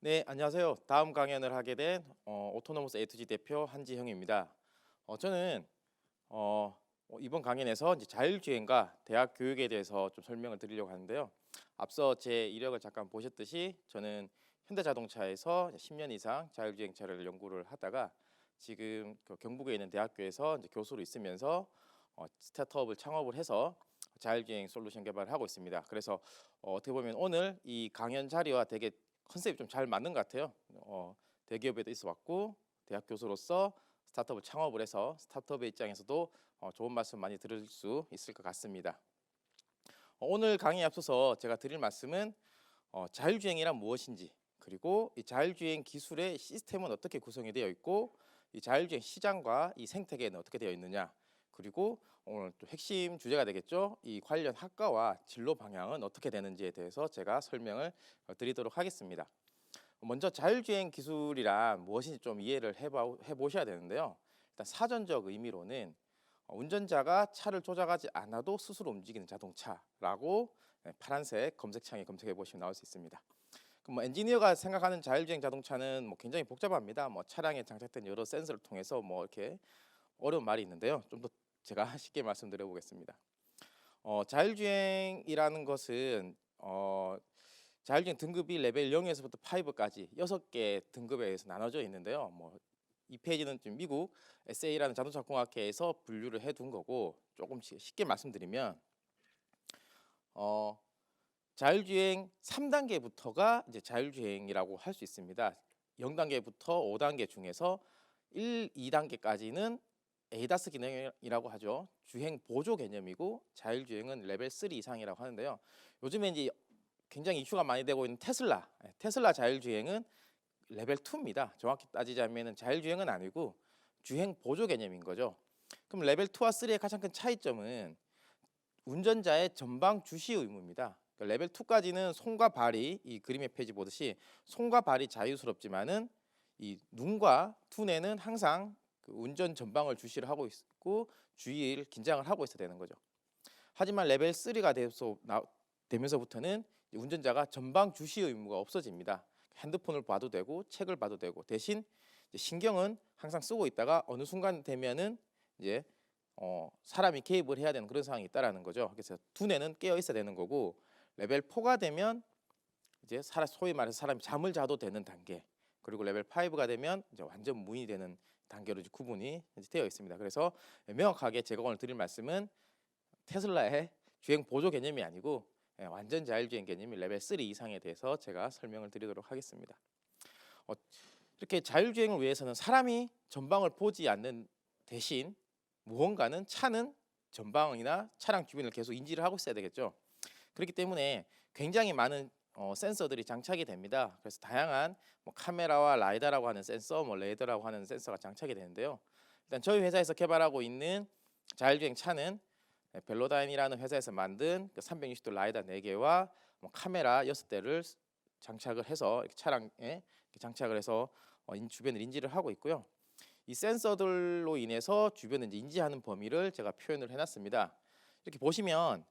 네, 안녕하세요. 다음 강연을 하게 된 오토노머스 A2G 대표 한지형입니다. 저는 이번 강연에서 이제 자율주행과 대학 교육에 대해서 좀 설명을 드리려고 하는데요. 앞서 제 이력을 잠깐 보셨듯이 저는 현대자동차에서 10년 이상 자율주행차를 연구를 하다가 지금 그 경북에 있는 대학교에서 이제 교수로 있으면서 스타트업을 창업을 해서 자율주행 솔루션 개발을 하고 있습니다. 그래서 어떻게 보면 오늘 이 강연 자리와 되게 컨셉이 좀 잘 맞는 것 같아요. 대기업에도 있어왔고 대학 교수로서 스타트업을 창업을 해서 스타트업의 입장에서도 좋은 말씀 많이 들을 수 있을 것 같습니다. 오늘 강의에 앞서서 제가 드릴 말씀은 자율주행이란 무엇인지, 그리고 이 자율주행 기술의 시스템은 어떻게 구성이 되어 있고 이 자율주행 시장과 이 생태계는 어떻게 되어 있느냐, 그리고 오늘 또 핵심 주제가 되겠죠. 이 관련 학과와 진로 방향은 어떻게 되는지에 대해서 제가 설명을 드리도록 하겠습니다. 먼저 자율주행 기술이란 무엇인지 좀 이해를 해보셔야 되는데요. 일단 사전적 의미로는 운전자가 차를 조작하지 않아도 스스로 움직이는 자동차라고 파란색 검색창에 검색해 보시면 나올 수 있습니다. 그럼 뭐 엔지니어가 생각하는 자율주행 자동차는 뭐 굉장히 복잡합니다. 뭐 차량에 장착된 여러 센서를 통해서 뭐 이렇게 어려운 말이 있는데요. 좀 더 제가 쉽게 말씀드려 보겠습니다. 자율주행이라는 것은 자율주행 등급이 레벨 0에서부터 5까지 6개 등급에 의해서 나눠져 있는데요. 뭐 이 페이지는 지금 미국 SA라는 자동차공학회에서 분류를 해둔 거고, 조금 쉽게 말씀드리면 자율주행 3단계부터가 이제 자율주행이라고 할 수 있습니다. 0단계부터 5단계 중에서 1, 2단계까지는 ADAS 기능이라고 하죠. 주행 보조 개념이고, 자율주행은 레벨 3 이상이라고 하는데요. 요즘에 이제 굉장히 이슈가 많이 되고 있는 테슬라 자율주행은 레벨 2입니다. 정확히 따지자면 자율주행은 아니고 주행 보조 개념인 거죠. 그럼 레벨 2와 3의 가장 큰 차이점은 운전자의 전방 주시 의무입니다. 그러니까 레벨 2까지는 손과 발이, 이 그림의 페이지 보듯이 손과 발이 자유스럽지만은 이 눈과 두뇌는 항상 그 운전 전방을 주시를 하고 있고 주의를 긴장을 하고 있어야 되는 거죠. 하지만 레벨 3가 되면서부터는 운전자가 전방 주시 의무가 없어집니다. 핸드폰을 봐도 되고 책을 봐도 되고, 대신 신경은 항상 쓰고 있다가 어느 순간 되면은 이제 사람이 개입을 해야 되는 그런 상황이 있다라는 거죠. 그래서 두뇌는 깨어 있어야 되는 거고, 레벨 4가 되면 이제 소위 말해서 사람이 잠을 자도 되는 단계, 그리고 레벨 5가 되면 이제 완전 무인이 되는 단계로 이제 구분이 되어 있습니다. 그래서 명확하게 제가 오늘 드릴 말씀은 테슬라의 주행 보조 개념이 아니고 완전 자율주행 개념이 레벨 3 이상에 대해서 제가 설명을 드리도록 하겠습니다. 이렇게 자율주행을 위해서는 사람이 전방을 보지 않는 대신 무언가는 차는 전방이나 차량 주변을 계속 인지를 하고 있어야 되겠죠. 그렇기 때문에 굉장히 많은 센서들이 장착이 됩니다. 그래서 다양한 뭐 카메라와 라이다라고 하는 센서, 뭐 레이더라고 하는 센서가 장착이 되는데요. 일단 저희 회사에서 개발하고 있는 자율주행 차는 벨로다인이라는 회사에서 만든 360도 라이다 4개와 뭐 카메라 6대를 장착을 해서 차량에 장착을 해서 주변을 인지를 하고 있고요. 이 센서들로 인해서 주변을 인지하는 범위를 제가 표현을 해놨습니다. 이렇게 보시면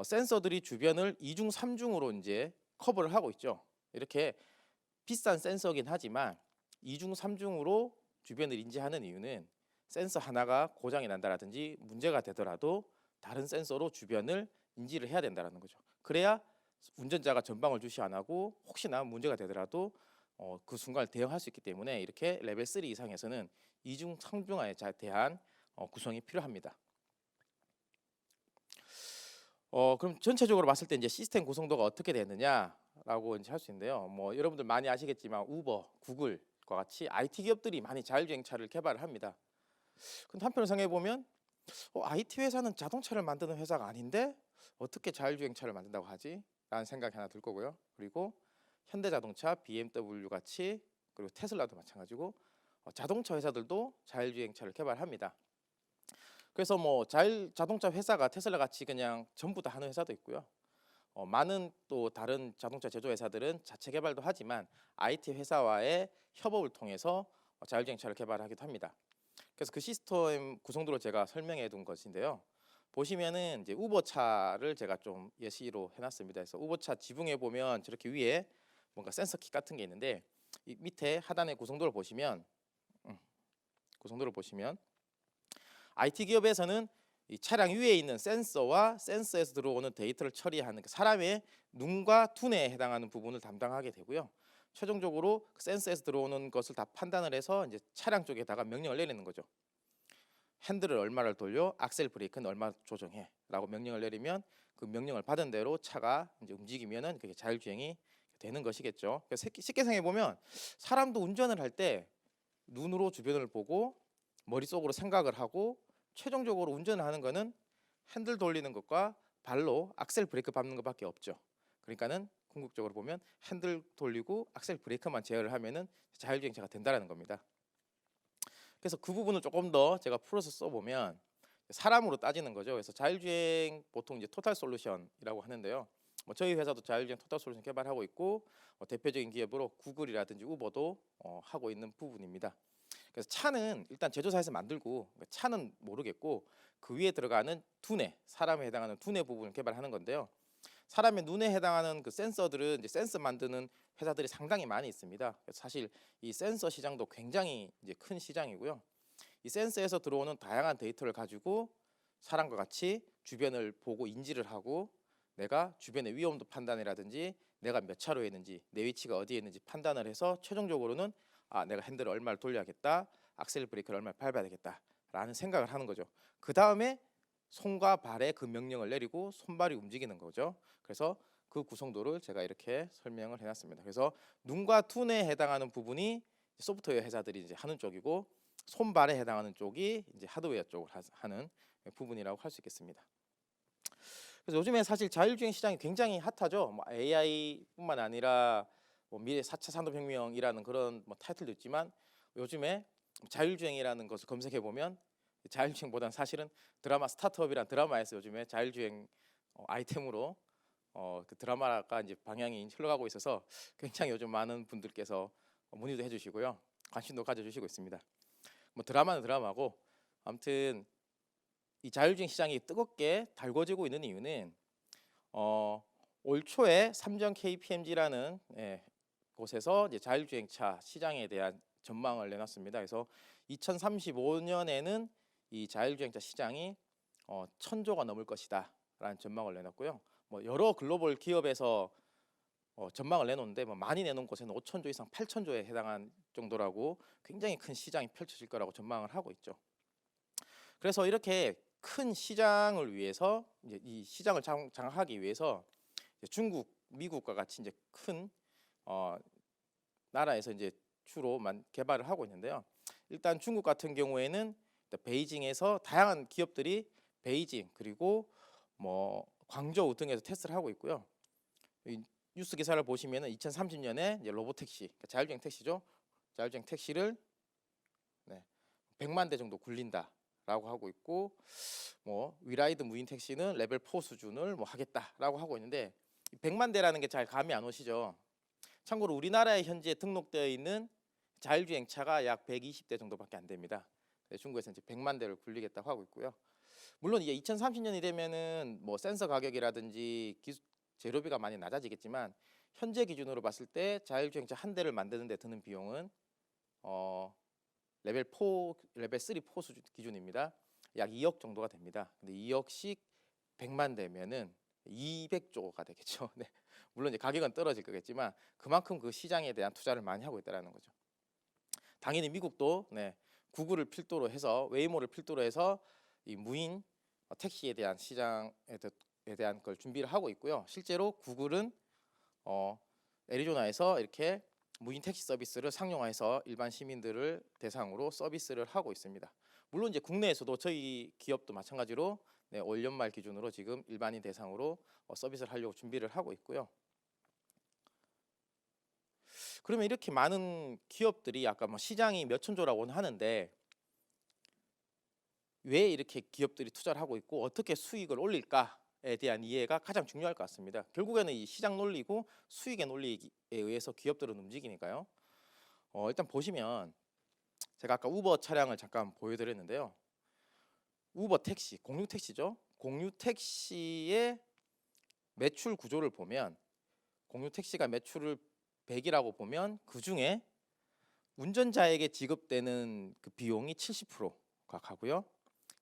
센서들이 주변을 2중 3중으로 이제 커버를 하고 있죠. 이렇게 비싼 센서긴 하지만 2중 3중으로 주변을 인지하는 이유는 센서 하나가 고장이 난다라든지 문제가 되더라도 다른 센서로 주변을 인지를 해야 된다는 거죠. 그래야 운전자가 전방을 주시 안 하고 혹시나 문제가 되더라도 그 순간을 대응할 수 있기 때문에 이렇게 레벨 3 이상에서는 이중 상중하에 대한 구성이 필요합니다. 그럼 전체적으로 봤을 때 이제 시스템 구성도가 어떻게 되느냐라고 이제 할 수 있는데요. 뭐 여러분들 많이 아시겠지만 우버, 구글과 같이 IT 기업들이 많이 자율주행차를 개발을 합니다. 근데 한편으로 생각해 보면 IT 회사는 자동차를 만드는 회사가 아닌데 어떻게 자율주행차를 만든다고 하지? 라는 생각이 하나 들 거고요. 그리고 현대자동차, BMW 같이, 그리고 테슬라도 마찬가지고 자동차 회사들도 자율주행차를 개발합니다. 그래서 뭐 자동차 회사가 테슬라 같이 그냥 전부 다 하는 회사도 있고요. 많은 또 다른 자동차 제조 회사들은 자체 개발도 하지만 IT 회사와의 협업을 통해서 자율주행차를 개발하기도 합니다. 그래서 그 시스템 구성도를 제가 설명해 둔 것인데요. 보시면은 이제 우버차를 제가 좀 예시로 해놨습니다. 그래서 우버차 지붕에 보면 저렇게 위에 뭔가 센서 킷 같은 게 있는데 이 밑에 하단의 구성도를 보시면 IT 기업에서는 이 차량 위에 있는 센서와 센서에서 들어오는 데이터를 처리하는 사람의 눈과 두뇌에 해당하는 부분을 담당하게 되고요. 최종적으로 그 센서에서 들어오는 것을 다 판단을 해서 이제 차량 쪽에다가 명령을 내리는 거죠. 핸들을 얼마를 돌려, 악셀 브레이크는 얼마 조정해라고 명령을 내리면 그 명령을 받은 대로 차가 이제 움직이면은 그게 자율주행이 되는 것이겠죠. 그래서 쉽게 생각해 보면 사람도 운전을 할 때 눈으로 주변을 보고 머릿속으로 생각을 하고 최종적으로 운전을 하는 거는 핸들 돌리는 것과 발로 악셀 브레이크 밟는 것밖에 없죠. 그러니까는 궁극적으로 보면 핸들 돌리고 악셀 브레이크만 제어를 하면은 자율주행차가 된다라는 겁니다. 그래서 그 부분을 조금 더 제가 풀어서 써보면 사람으로 따지는 거죠. 그래서 자율주행 보통 이제 토탈 솔루션이라고 하는데요. 뭐 저희 회사도 자율주행 토탈 솔루션 개발하고 있고 대표적인 기업으로 구글이라든지 우버도 하고 있는 부분입니다. 그래서 차는 일단 제조사에서 만들고 차는 모르겠고 그 위에 들어가는 두뇌, 사람에 해당하는 두뇌 부분을 개발하는 건데요. 사람의 눈에 해당하는 그 센서들은 이제 센서 만드는 회사들이 상당히 많이 있습니다. 그래서 사실 이 센서 시장도 굉장히 이제 큰 시장이고요. 이 센서에서 들어오는 다양한 데이터를 가지고 사람과 같이 주변을 보고 인지를 하고 내가 주변의 위험도 판단이라든지 내가 몇 차로에 있는지 내 위치가 어디에 있는지 판단을 해서 최종적으로는 내가 핸들을 얼마를 돌려야겠다, 악셀 브레이크를 얼마를 밟아야 되겠다라는 생각을 하는 거죠. 그 다음에 손과 발에 그 명령을 내리고 손발이 움직이는 거죠. 그래서 그 구성도를 제가 이렇게 설명을 해놨습니다. 그래서 눈과 두뇌에 해당하는 부분이 소프트웨어 회사들이 이제 하는 쪽이고 손발에 해당하는 쪽이 이제 하드웨어 쪽을 하는 부분이라고 할 수 있겠습니다. 그래서 요즘에 사실 자율주행 시장이 굉장히 핫하죠. 뭐 AI뿐만 아니라 뭐 미래 4차 산업혁명이라는 그런 뭐 타이틀도 있지만 요즘에 자율주행이라는 것을 검색해 보면 자율주행보다는 사실은 드라마 스타트업이란 드라마에서 요즘에 자율주행 아이템으로 그 드라마가 이제 방향이 흘러가고 있어서 굉장히 요즘 많은 분들께서 문의도 해주시고요, 관심도 가져주시고 있습니다. 뭐 드라마는 드라마고 아무튼 이 자율주행 시장이 뜨겁게 달궈지고 있는 이유는 올 초에 삼정 KPMG라는 곳에서 이제 자율주행차 시장에 대한 전망을 내놨습니다. 그래서 2035년에는 이 자율주행차 시장이 1,000조가 넘을 것이다라는 전망을 내놨고요. 뭐 여러 글로벌 기업에서 전망을 내놓는데 뭐 많이 내놓은 곳에는 5,000조 이상 8,000조에 해당한 정도라고 굉장히 큰 시장이 펼쳐질 거라고 전망을 하고 있죠. 그래서 이렇게 큰 시장을 위해서 이제 이 시장을 장악하기 위해서 중국, 미국과 같이 이제 큰 나라에서 이제 주로만 개발을 하고 있는데요. 일단 중국 같은 경우에는 베이징에서 다양한 기업들이 베이징 그리고 뭐 광저우 등에서 테스트를 하고 있고요. 이 뉴스 기사를 보시면은 2030년에 이제 로보택시, 그러니까 자율주행 택시죠. 자율주행 택시를 100만 대 정도 굴린다라고 하고 있고, 뭐 위라이드 무인 택시는 레벨 4 수준을 뭐 하겠다라고 하고 있는데 100만 대라는 게 잘 감이 안 오시죠. 참고로 우리나라에 현재 등록되어 있는 자율주행 차가 약 120대 정도밖에 안 됩니다. 중국에서 이제 100만 대를 굴리겠다고 하고 있고요. 물론 이제 2030년이 되면은 뭐 센서 가격이라든지 재료비가 많이 낮아지겠지만 현재 기준으로 봤을 때 자율주행차 한 대를 만드는 데 드는 비용은 레벨 4, 레벨 3, 4 수준 기준입니다. 약 2억 정도가 됩니다. 근데 2억씩 100만 대면은 200조가 되겠죠. 네. 물론 이제 가격은 떨어질 거겠지만 그만큼 그 시장에 대한 투자를 많이 하고 있다는 거죠. 당연히 미국도 구글을 필두로 해서 웨이모를 필두로 해서 이 무인 택시에 대한 시장에 대한 걸 준비를 하고 있고요. 실제로 구글은 애리조나에서 이렇게 무인 택시 서비스를 상용화해서 일반 시민들을 대상으로 서비스를 하고 있습니다. 물론 이제 국내에서도 저희 기업도 마찬가지로 올 연말 기준으로 지금 일반인 대상으로 서비스를 하려고 준비를 하고 있고요. 그러면 이렇게 많은 기업들이 아까 뭐 시장이 몇천 조라고는 하는데 왜 이렇게 기업들이 투자를 하고 있고 어떻게 수익을 올릴까에 대한 이해가 가장 중요할 것 같습니다. 결국에는 이 시장 논리고 수익의 논리에 의해서 기업들은 움직이니까요. 일단 보시면 제가 아까 우버 차량을 잠깐 보여드렸는데요. 우버 택시, 공유 택시죠. 공유 택시의 매출 구조를 보면 공유 택시가 매출을 100이라고 보면 그 중에 운전자에게 지급되는 그 비용이 70%가 가고요.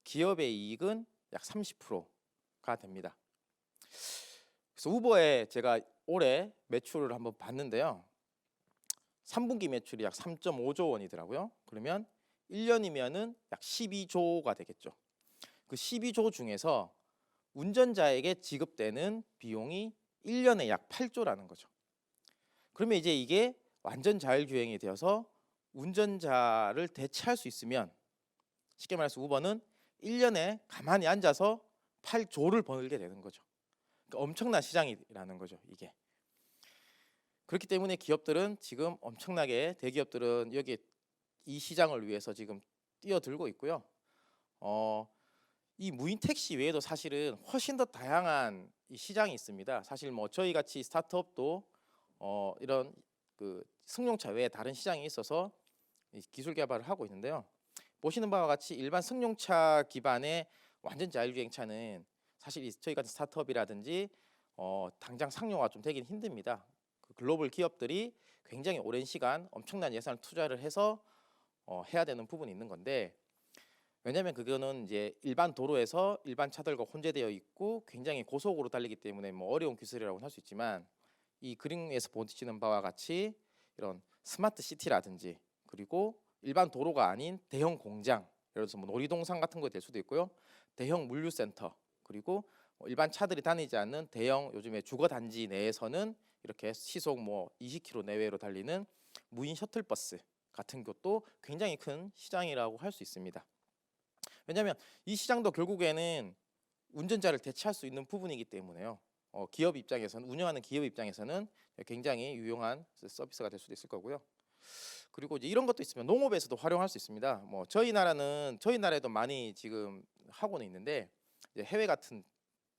기업의 이익은 약 30%가 됩니다. 그래서 우버에 제가 올해 매출을 한번 봤는데요. 3분기 매출이 약 3.5조 원이더라고요. 그러면 1년이면은 약 12조가 되겠죠. 그 12조 중에서 운전자에게 지급되는 비용이 1년에 약 8조라는 거죠. 그러면 이제 이게 완전 자율주행이 되어서 운전자를 대체할 수 있으면 쉽게 말해서 우버는 1년에 가만히 앉아서 8조를 벌게 되는 거죠. 그러니까 엄청난 시장이라는 거죠, 이게. 그렇기 때문에 기업들은 지금 엄청나게 대기업들은 여기 이 시장을 위해서 지금 뛰어들고 있고요. 이 무인 택시 외에도 사실은 훨씬 더 다양한 이 시장이 있습니다. 사실 뭐 저희 같이 스타트업도 이런 그 승용차 외에 다른 시장이 있어서 기술 개발을 하고 있는데요. 보시는 바와 같이 일반 승용차 기반의 완전 자율주행차는 사실 저희 같은 스타트업이라든지 당장 상용화 좀 되긴 힘듭니다. 그 글로벌 기업들이 굉장히 오랜 시간 엄청난 예산을 투자를 해서 해야 되는 부분이 있는 건데, 왜냐하면 그거는 이제 일반 도로에서 일반 차들과 혼재되어 있고 굉장히 고속으로 달리기 때문에 뭐 어려운 기술이라고는 할 수 있지만, 이 그림에서 보시는 바와 같이 이런 스마트 시티라든지 그리고 일반 도로가 아닌 대형 공장, 예를 들어서 뭐 놀이동산 같은 거 될 수도 있고요. 대형 물류센터, 그리고 일반 차들이 다니지 않는 대형 요즘에 주거 단지 내에서는 이렇게 시속 뭐 20km 내외로 달리는 무인 셔틀버스 같은 것도 굉장히 큰 시장이라고 할 수 있습니다. 왜냐하면 이 시장도 결국에는 운전자를 대체할 수 있는 부분이기 때문에요. 기업 입장에서는, 운영하는 기업 입장에서는 굉장히 유용한 서비스가 될 수도 있을 거고요. 그리고 이제 이런 것도 있으면 농업에서도 활용할 수 있습니다. 뭐 저희 나라에도 많이 지금 하고는 있는데, 이제 해외 같은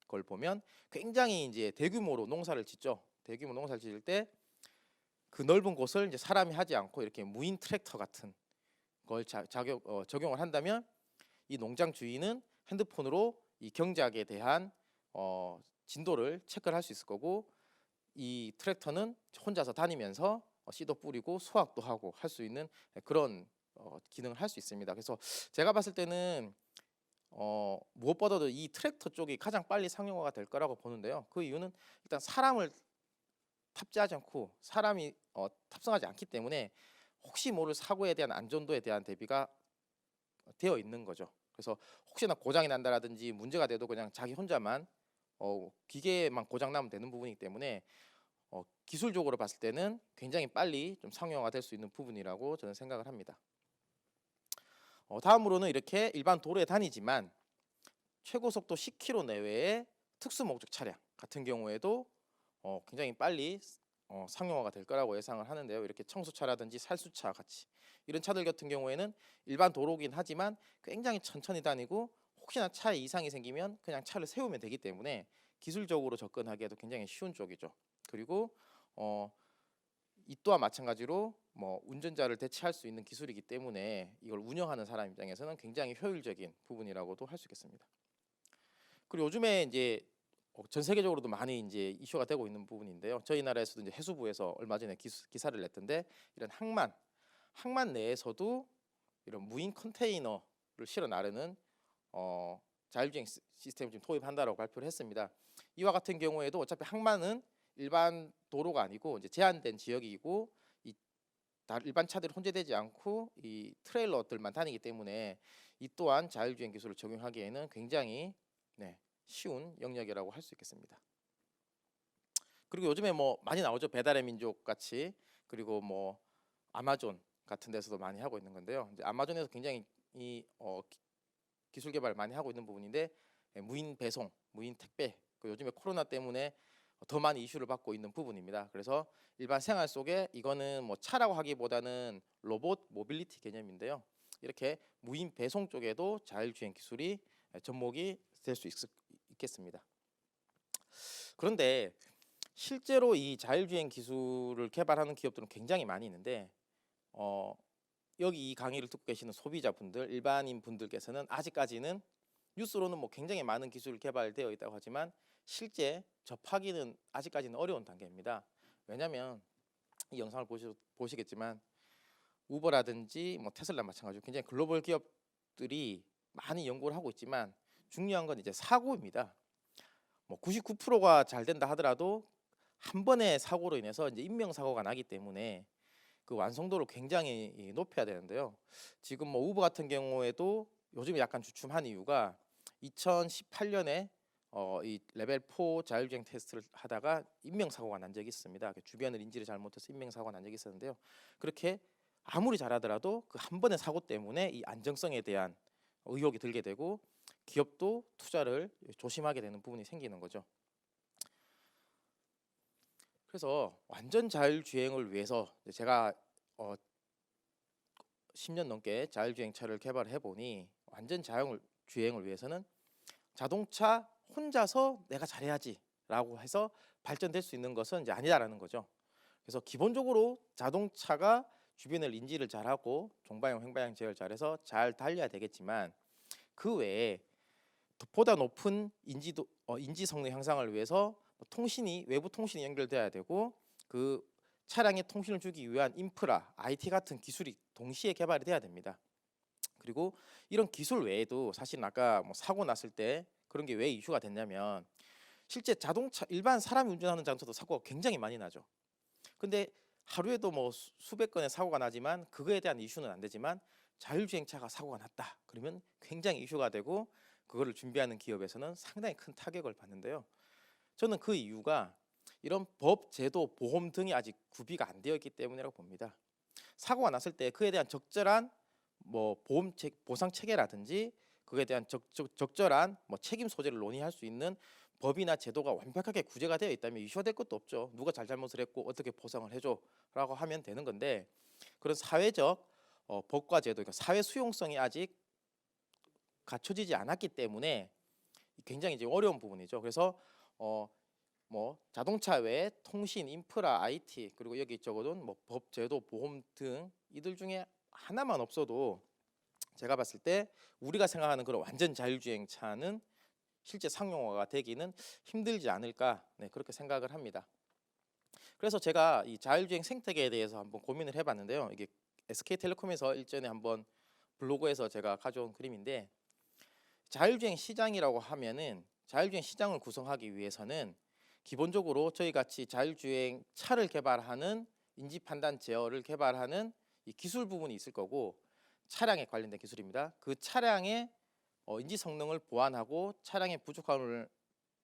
걸 보면 굉장히 이제 대규모로 농사를 짓죠. 대규모 농사를 지을 때 그 넓은 곳을 이제 사람이 하지 않고 이렇게 무인 트랙터 같은 걸 적용을 한다면 이 농장 주인은 핸드폰으로 이 경작에 대한 진도를 체크를 할 수 있을 거고, 이 트랙터는 혼자서 다니면서 씨도 뿌리고 수확도 하고 할 수 있는 그런 기능을 할 수 있습니다. 그래서 제가 봤을 때는 무엇보다도 이 트랙터 쪽이 가장 빨리 상용화가 될 거라고 보는데요. 그 이유는 일단 사람을 탑재하지 않고 사람이 탑승하지 않기 때문에 혹시 모를 사고에 대한 안전도에 대한 대비가 되어 있는 거죠. 그래서 혹시나 고장이 난다라든지 문제가 돼도 그냥 자기 혼자만 기계만 고장 나면 되는 부분이기 때문에 기술적으로 봤을 때는 굉장히 빨리 좀 상용화될 수 있는 부분이라고 저는 생각을 합니다. 다음으로는 이렇게 일반 도로에 다니지만 최고 속도 10km 내외의 특수 목적 차량 같은 경우에도 굉장히 빨리 상용화가 될 거라고 예상을 하는데요. 이렇게 청소차라든지 살수차 같이 이런 차들 같은 경우에는 일반 도로긴 하지만 굉장히 천천히 다니고 혹시나 차에 이상이 생기면 그냥 차를 세우면 되기 때문에 기술적으로 접근하기에도 굉장히 쉬운 쪽이죠. 그리고 이 또한 마찬가지로 뭐 운전자를 대체할 수 있는 기술이기 때문에 이걸 운영하는 사람 입장에서는 굉장히 효율적인 부분이라고도 할 수 있겠습니다. 그리고 요즘에 이제 전 세계적으로도 많이 이제 이슈가 되고 있는 부분인데요. 저희 나라에서도 이제 해수부에서 얼마 전에 기사를 냈던데, 이런 항만 내에서도 이런 무인 컨테이너를 실어 나르는 자율주행 시스템을 지금 도입한다라고 발표를 했습니다. 이와 같은 경우에도 어차피 항만은 일반 도로가 아니고 이제 제한된 지역이고 일반 차들이 혼재되지 않고 이 트레일러들만 다니기 때문에 이 또한 자율주행 기술을 적용하기에는 굉장히 쉬운 영역이라고 할 수 있겠습니다. 그리고 요즘에 뭐 많이 나오죠. 배달의 민족 같이, 그리고 뭐 아마존 같은 데서도 많이 하고 있는 건데요. 이제 아마존에서 굉장히 이 기술 개발을 많이 하고 있는 부분인데, 무인 배송, 무인 택배, 요즘에 코로나 때문에 더 많이 이슈를 받고 있는 부분입니다. 그래서 일반 생활 속에 이거는 뭐 차라고 하기보다는 로봇 모빌리티 개념인데요. 이렇게 무인 배송 쪽에도 자율주행 기술이 접목이 될 수 있겠습니다. 그런데 실제로 이 자율주행 기술을 개발하는 기업들은 굉장히 많이 있는데, 여기 이 강의를 듣고 계시는 소비자분들, 일반인 분들께서는 아직까지는 뉴스로는 뭐 굉장히 많은 기술이 개발되어 있다고 하지만 실제 접하기는 아직까지는 어려운 단계입니다. 왜냐하면 이 영상을 보시겠지만 우버라든지 뭐 테슬라 마찬가지로 굉장히 글로벌 기업들이 많이 연구를 하고 있지만 중요한 건 이제 사고입니다. 뭐 99%가 잘 된다 하더라도 한 번의 사고로 인해서 이제 인명 사고가 나기 때문에 그 완성도를 굉장히 높여야 되는데요. 지금 뭐 우버 같은 경우에도 요즘에 약간 주춤한 이유가 2018년에 이 레벨 4 자율주행 테스트를 하다가 인명 사고가 난 적이 있습니다. 주변을 인지를 잘못해서 인명 사고가 난 적이 있었는데요. 그렇게 아무리 잘하더라도 그 한 번의 사고 때문에 이 안정성에 대한 의혹이 들게 되고 기업도 투자를 조심하게 되는 부분이 생기는 거죠. 그래서 완전 자율주행을 위해서 제가 10년 넘게 자율주행차를 개발해 보니 완전 자율주행을 위해서는 자동차 혼자서 내가 잘해야지라고 해서 발전될 수 있는 것은 이제 아니다라는 거죠. 그래서 기본적으로 자동차가 주변을 인지를 잘하고 종방향, 횡방향 제어를 잘해서 잘 달려야 되겠지만 그 외에 보다 높은 인지 성능 향상을 위해서 통신이 외부 통신이 연결돼야 되고 그 차량에 통신을 주기 위한 인프라, IT 같은 기술이 동시에 개발이 돼야 됩니다. 그리고 이런 기술 외에도 사실 아까 뭐 사고 났을 때 그런 게 왜 이슈가 됐냐면 실제 자동차 일반 사람이 운전하는 자동차도 사고가 굉장히 많이 나죠. 근데 하루에도 뭐 수백 건의 사고가 나지만 그거에 대한 이슈는 안 되지만 자율주행차가 사고가 났다 그러면 굉장히 이슈가 되고 그거를 준비하는 기업에서는 상당히 큰 타격을 받는데요. 저는 그 이유가 이런 법, 제도, 보험 등이 아직 구비가 안 되어 있기 때문이라고 봅니다. 사고가 났을 때 그에 대한 적절한 뭐 보상 체계라든지 그에 대한 적절한 뭐 책임 소재를 논의할 수 있는 법이나 제도가 완벽하게 구제가 되어 있다면 이슈가 될 것도 없죠. 누가 잘잘못을 했고 어떻게 보상을 해줘라고 하면 되는 건데 그런 사회적 법과 제도, 그러니까 사회 수용성이 아직 갖춰지지 않았기 때문에 굉장히 이제 어려운 부분이죠. 그래서 뭐 자동차 외에 통신, 인프라, IT 그리고 여기 적어둔 뭐 법, 제도, 보험 등 이들 중에 하나만 없어도 제가 봤을 때 우리가 생각하는 그런 완전 자율주행 차는 실제 상용화가 되기는 힘들지 않을까, 네, 그렇게 생각을 합니다. 그래서 제가 이 자율주행 생태계에 대해서 한번 고민을 해봤는데요. 이게 SK텔레콤에서 일전에 한번 블로그에서 제가 가져온 그림인데 자율주행 시장이라고 하면은 자율주행 시장을 구성하기 위해서는 기본적으로 저희 같이 자율주행 차를 개발하는 인지 판단 제어를 개발하는 이 기술 부분이 있을 거고 차량에 관련된 기술입니다. 그 차량의 인지 성능을 보완하고 차량의 부족함을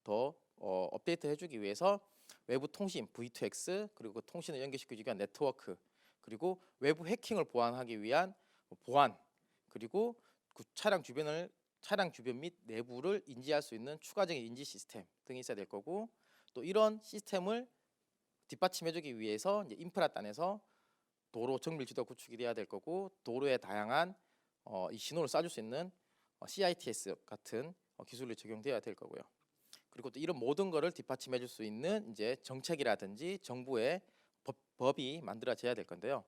더 업데이트 해주기 위해서 외부 통신 V2X 그리고 통신을 연결시키기 위한 네트워크 그리고 외부 해킹을 보완하기 위한 보안 그리고 그 차량 주변 및 내부를 인지할 수 있는 추가적인 인지 시스템 등이 있어야 될 거고 또 이런 시스템을 뒷받침해주기 위해서 이제 인프라 단에서 도로 정밀 지도 구축이 돼야 될 거고 도로에 다양한 이 신호를 쏴줄 수 있는 CITS 같은 기술이 적용돼야 될 거고요. 그리고 또 이런 모든 거를 뒷받침해줄 수 있는 이제 정책이라든지 정부의 법이 만들어져야 될 건데요.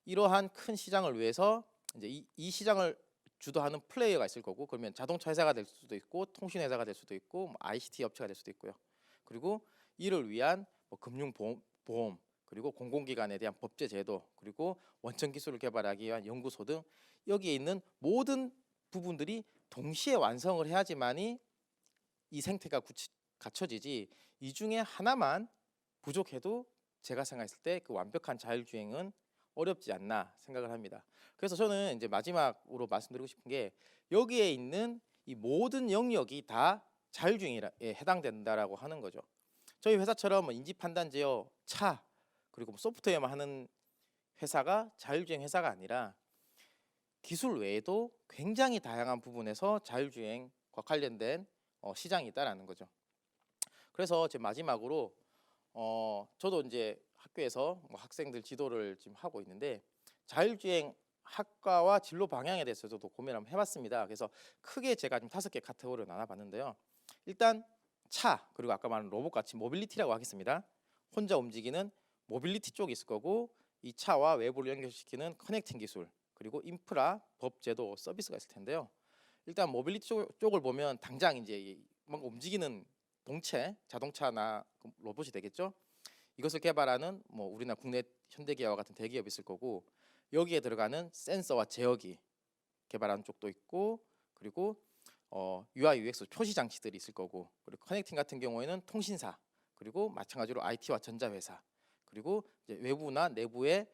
이러한 큰 시장을 위해서 이제 이 시장을 주도하는 플레이어가 있을 거고 그러면 자동차 회사가 될 수도 있고 통신 회사가 될 수도 있고 뭐 ICT 업체가 될 수도 있고요. 그리고 이를 위한 뭐 금융 보험 그리고 공공기관에 대한 법제 제도 그리고 원천 기술을 개발하기 위한 연구소 등 여기에 있는 모든 부분들이 동시에 완성을 해야지만이 이 생태가 갖춰지지 이 중에 하나만 부족해도 제가 생각했을 때 그 완벽한 자율주행은 어렵지 않나 생각을 합니다. 그래서 저는 이제 마지막으로 말씀드리고 싶은 게 여기에 있는 이 모든 영역이 다 자율주행에 해당된다라고 하는 거죠. 저희 회사처럼 뭐 인지 판단 제어, 차 그리고 뭐 소프트웨어만 하는 회사가 자율주행 회사가 아니라 기술 외에도 굉장히 다양한 부분에서 자율주행과 관련된 시장이 있다라는 거죠. 그래서 제 마지막으로 저도 이제 학교에서 뭐 학생들 지도를 지금 하고 있는데 자율주행 학과와 진로 방향에 대해서 저도 고민을 한번 해봤습니다. 그래서 크게 제가 좀 5개 카테고리로 나눠봤는데요. 일단 차 그리고 아까 말한 로봇 같이 모빌리티라고 하겠습니다. 혼자 움직이는 모빌리티 쪽이 있을 거고 이 차와 외부를 연결시키는 커넥팅 기술 그리고 인프라, 법, 제도, 서비스가 있을 텐데요. 일단 모빌리티 쪽을 보면 당장 이제 뭔가 움직이는 동체, 자동차나 로봇이 되겠죠. 이것을 개발하는 뭐 우리나라 국내 현대기아와 같은 대기업이 있을 거고, 여기에 들어가는 센서와 제어기 개발하는 쪽도 있고, 그리고 UI, UX 표시 장치들이 있을 거고, 그리고 커넥팅 같은 경우에는 통신사, 그리고 마찬가지로 IT와 전자회사, 그리고 이제 외부나 내부의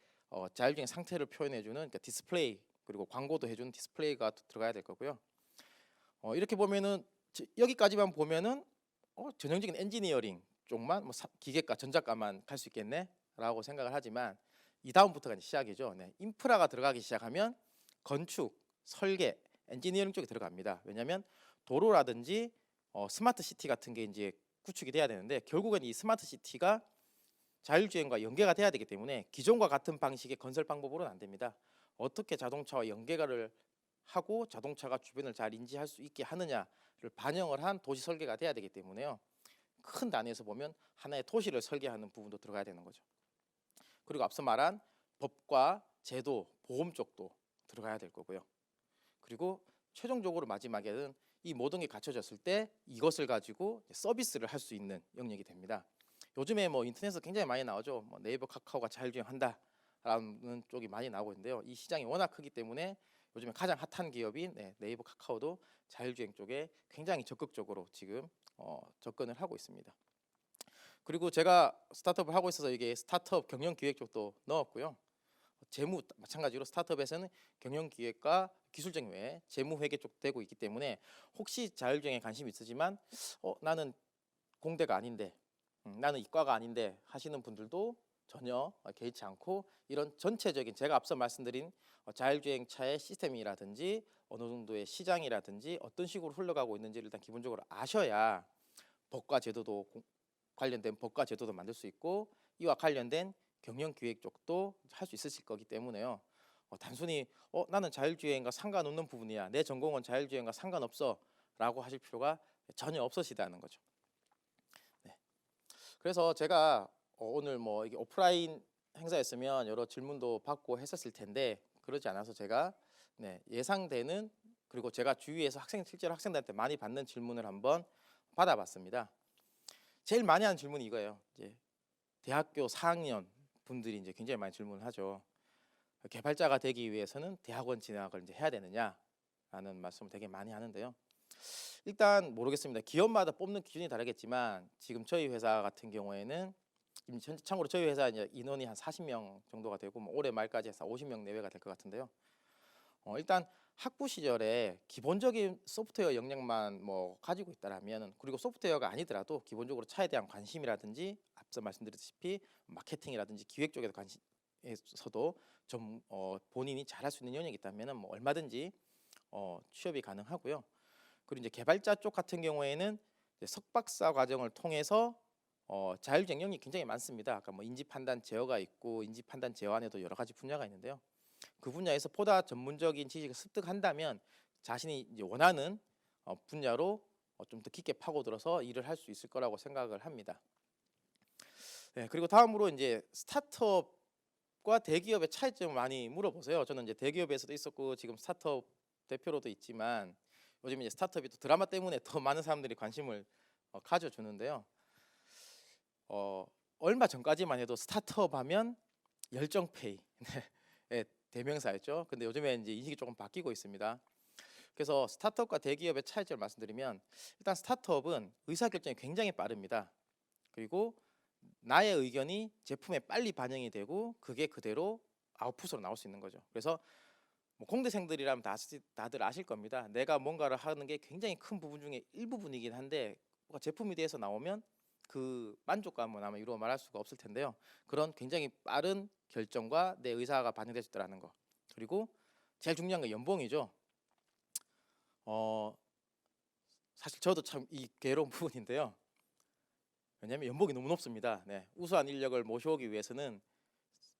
자율주행 상태를 표현해주는 그러니까 디스플레이, 그리고 광고도 해주는 디스플레이가 들어가야 될 거고요. 이렇게 보면은 여기까지만 보면은 전형적인 엔지니어링 쪽만 뭐 기계과, 전자과만 갈 수 있겠네라고 생각을 하지만 이 다음부터가 이제 시작이죠. 네, 인프라가 들어가기 시작하면 건축, 설계, 엔지니어링 쪽에 들어갑니다. 왜냐하면 도로라든지 스마트 시티 같은 게 이제 구축이 돼야 되는데, 결국엔 이 스마트 시티가 자율주행과 연계가 돼야 되기 때문에 기존과 같은 방식의 건설 방법으로는 안 됩니다. 어떻게 자동차와 연계를 하고 자동차가 주변을 잘 인지할 수 있게 하느냐를 반영을 한 도시 설계가 돼야 되기 때문에요. 큰 단위에서 보면 하나의 도시를 설계하는 부분도 들어가야 되는 거죠. 그리고 앞서 말한 법과 제도, 보험 쪽도 들어가야 될 거고요. 그리고 최종적으로 마지막에는 이 모든 게 갖춰졌을 때 이것을 가지고 서비스를 할 수 있는 영역이 됩니다. 요즘에 뭐 인터넷에서 굉장히 많이 나오죠. 뭐 네이버, 카카오가 자율주행한다라는 쪽이 많이 나오고 있는데요. 이 시장이 워낙 크기 때문에 요즘에 가장 핫한 기업인 네이버, 카카오도 자율주행 쪽에 굉장히 적극적으로 지금 접근을 하고 있습니다. 그리고 제가 스타트업을 하고 있어서 이게 스타트업 경영 기획 쪽도 넣었고요. 재무 마찬가지로 스타트업에서는 경영 기획과 기술적 외에 재무 회계 쪽 되고 있기 때문에 혹시 자율주행에 관심이 있으지만 나는 공대가 아닌데, 나는 이과가 아닌데 하시는 분들도 전혀 개의치 않고, 이런 전체적인 제가 앞서 말씀드린 자율주행 차의 시스템이라든지 어느 정도의 시장이라든지 어떤 식으로 흘러가고 있는지를 일단 기본적으로 아셔야 법과 제도도 관련된 법과 제도도 만들 수 있고, 이와 관련된 경영 기획 쪽도 할 수 있으실 거기 때문에요. 단순히 나는 자율주행과 상관없는 부분이야, 내 전공은 자율주행과 상관없어 라고 하실 필요가 전혀 없으시다는 거죠. 네. 그래서 제가 오늘 뭐 이게 오프라인 행사였으면 여러 질문도 받고 했었을 텐데, 그러지 않아서 제가 예상되는, 그리고 제가 주위에서 실제로 학생들한테 많이 받는 질문을 한번 받아봤습니다. 제일 많이 하는 질문이 이거예요. 이제 대학교 4학년 분들이 이제 굉장히 많이 질문을 하죠. 개발자가 되기 위해서는 대학원 진학을 이제 해야 되느냐라는 말씀을 되게 많이 하는데요. 일단 모르겠습니다. 기업마다 뽑는 기준이 다르겠지만, 지금 저희 회사 같은 경우에는 참고로 저희 회사 이제 인원이 한 40명 정도가 되고, 뭐 올해 말까지 해서 50명 내외가 될 것 같은데요. 일단 학부 시절에 기본적인 소프트웨어 역량만 뭐 가지고 있다라면, 그리고 소프트웨어가 아니더라도 기본적으로 차에 대한 관심이라든지 앞서 말씀드렸다시피 마케팅이라든지 기획 쪽에서 관심에서도 좀 본인이 잘할 수 있는 영역이 있다면 뭐 얼마든지 취업이 가능하고요. 그리고 이제 개발자 쪽 같은 경우에는 이제 석박사 과정을 통해서 자율주행 영역이 굉장히 많습니다. 아까 뭐 인지 판단 제어가 있고, 인지 판단 제어 안에도 여러 가지 분야가 있는데요. 그 분야에서 보다 전문적인 지식을 습득한다면 자신이 이제 원하는 분야로 좀 더 깊게 파고들어서 일을 할 수 있을 거라고 생각을 합니다. 네, 그리고 다음으로 이제 스타트업과 대기업의 차이점을 많이 물어보세요. 저는 이제 대기업에서도 있었고 지금 스타트업 대표로도 있지만, 요즘 이제 스타트업이 또 드라마 때문에 더 많은 사람들이 관심을 가져주는데요. 얼마 전까지만 해도 스타트업 하면 열정페이 네, 대명사였죠. 근데 요즘에 이제 인식이 조금 바뀌고 있습니다. 그래서 스타트업과 대기업의 차이점을 말씀드리면, 일단 스타트업은 의사결정이 굉장히 빠릅니다. 그리고 나의 의견이 제품에 빨리 반영이 되고 그게 그대로 아웃풋으로 나올 수 있는 거죠. 그래서 뭐 공대생들이라면 다들 아실 겁니다. 내가 뭔가를 하는 게 굉장히 큰 부분 중에 일부분이긴 한데 제품에 대해서 나오면 그 만족감은 아마 이루어 말할 수가 없을 텐데요. 그런 굉장히 빠른 결정과 내 의사가 반영될 수 있다는 거. 그리고 제일 중요한 건 연봉이죠. 사실 저도 참 이 괴로운 부분인데요. 왜냐하면 연봉이 너무 높습니다. 네, 우수한 인력을 모셔오기 위해서는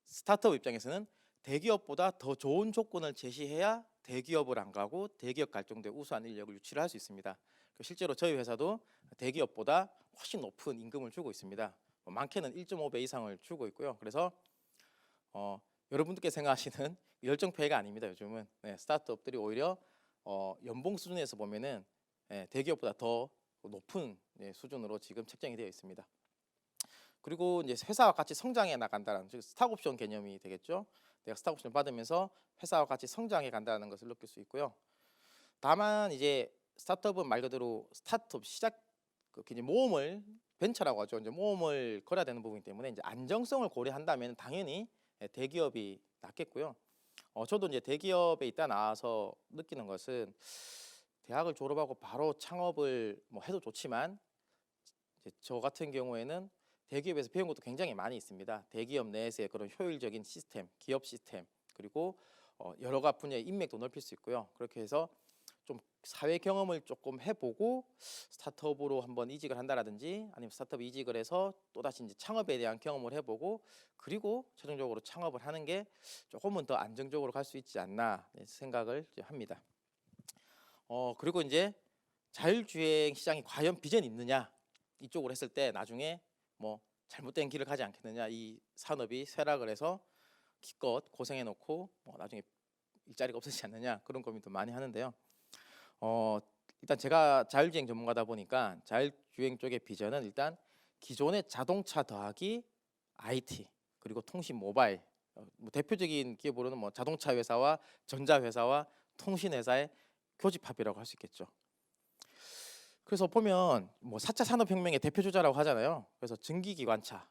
스타트업 입장에서는 대기업보다 더 좋은 조건을 제시해야 대기업을 안 가고 대기업 갈 정도의 우수한 인력을 유치를 할 수 있습니다. 실제로 저희 회사도 대기업보다 훨씬 높은 임금을 주고 있습니다. 많게는 1.5배 이상을 주고 있고요. 그래서 여러분들께 생각하시는 열정페이가 아닙니다. 요즘은 스타트업들이 오히려 연봉 수준에서 보면은 대기업보다 더 높은 수준으로 지금 책정이 되어 있습니다. 그리고 이제 회사와 같이 성장해 나간다는, 즉 스탁옵션 개념이 되겠죠. 내가 스탁옵션을 받으면서 회사와 같이 성장해 간다는 것을 느낄 수 있고요. 다만 이제 스타트업은 말 그대로 스타트업 시작 이제 모험을 벤처라고 하죠. 이제 모험을 걸어야 되는 부분이기 때문에 이제 안정성을 고려한다면 당연히 대기업이 낫겠고요. 저도 이제 대기업에 있다 나와서 느끼는 것은 대학을 졸업하고 바로 창업을 뭐 해도 좋지만 이제 저 같은 경우에는 대기업에서 배운 것도 굉장히 많이 있습니다. 대기업 내에서의 그런 효율적인 시스템, 기업 시스템, 그리고 여러 가 분야의 인맥도 넓힐 수 있고요. 그렇게 해서 좀 사회 경험을 조금 해보고 스타트업으로 한번 이직을 한다라든지 아니면 스타트업 이직을 해서 또다시 이제 창업에 대한 경험을 해보고 그리고 최종적으로 창업을 하는 게 조금은 더 안정적으로 갈 수 있지 않나 생각을 합니다. 그리고 이제 자율주행 시장이 과연 비전이 있느냐 이쪽으로 했을 때 나중에 뭐 잘못된 길을 가지 않겠느냐, 이 산업이 쇠락을 해서 기껏 고생해 놓고 나중에 일자리가 없어지지 않느냐, 그런 고민도 많이 하는데요. 일단 제가 자율주행 전문가다 보니까 자율주행 쪽의 비전은 일단 기존의 자동차 더하기 IT 그리고 통신 모바일, 뭐 대표적인 기업으로는 뭐 자동차 회사와 전자 회사와 통신 회사의 교집합이라고 할 수 있겠죠. 그래서 보면 뭐 4차 산업혁명의 대표 주자라고 하잖아요. 그래서 증기기관차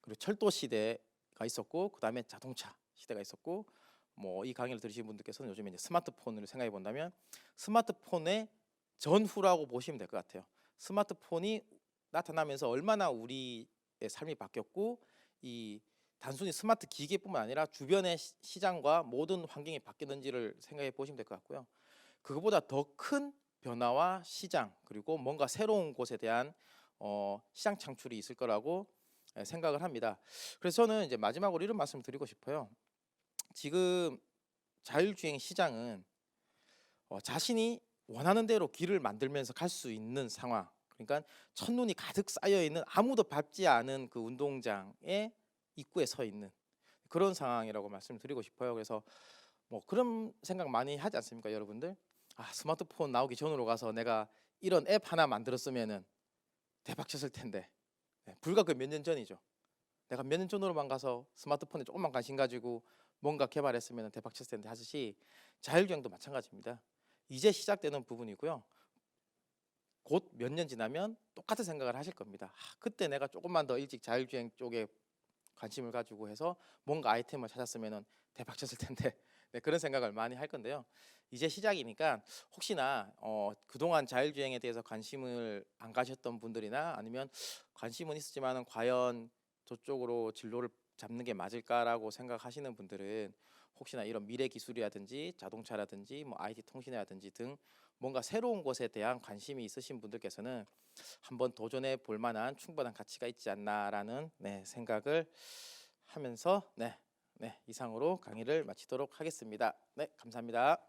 그리고 철도 시대가 있었고 그다음에 자동차 시대가 있었고, 뭐 이 강의를 들으신 분들께서는 요즘에 이제 스마트폰을 생각해 본다면 스마트폰의 전후라고 보시면 될 것 같아요. 스마트폰이 나타나면서 얼마나 우리의 삶이 바뀌었고, 이 단순히 스마트 기기뿐만 아니라 주변의 시장과 모든 환경이 바뀌었는지를 생각해 보시면 될 것 같고요. 그거보다 더 큰 변화와 시장 그리고 뭔가 새로운 곳에 대한 시장 창출이 있을 거라고 생각을 합니다. 그래서 저는 이제 마지막으로 이런 말씀을 드리고 싶어요. 지금 자율주행 시장은 자신이 원하는 대로 길을 만들면서 갈 수 있는 상황, 그러니까 첫눈이 가득 쌓여 있는 아무도 밟지 않은 그 운동장의 입구에 서 있는 그런 상황이라고 말씀을 드리고 싶어요. 그래서 뭐 그런 생각 많이 하지 않습니까, 여러분들? 스마트폰 나오기 전으로 가서 내가 이런 앱 하나 만들었으면은 대박 쳤을 텐데. 불과 그 몇 년 전이죠. 내가 몇 년 전으로만 가서 스마트폰에 조금만 관심 가지고 뭔가 개발했으면 대박 쳤을 텐데 하듯이 자율주행도 마찬가지입니다. 이제 시작되는 부분이고요. 곧 몇 년 지나면 똑같은 생각을 하실 겁니다. 그때 내가 조금만 더 일찍 자율주행 쪽에 관심을 가지고 해서 뭔가 아이템을 찾았으면 대박 쳤을 텐데 네, 그런 생각을 많이 할 건데요. 이제 시작이니까 혹시나 그동안 자율주행에 대해서 관심을 안 가셨던 분들이나 아니면 관심은 있었지만은 과연 저쪽으로 진로를 잡는 게 맞을까라고 생각하시는 분들은 혹시나 이런 미래 기술이라든지 자동차라든지 뭐 IT 통신이라든지 등 뭔가 새로운 것에 대한 관심이 있으신 분들께서는 한번 도전해 볼 만한 충분한 가치가 있지 않나라는 생각을 하면서 이상으로 강의를 마치도록 하겠습니다. 네, 감사합니다.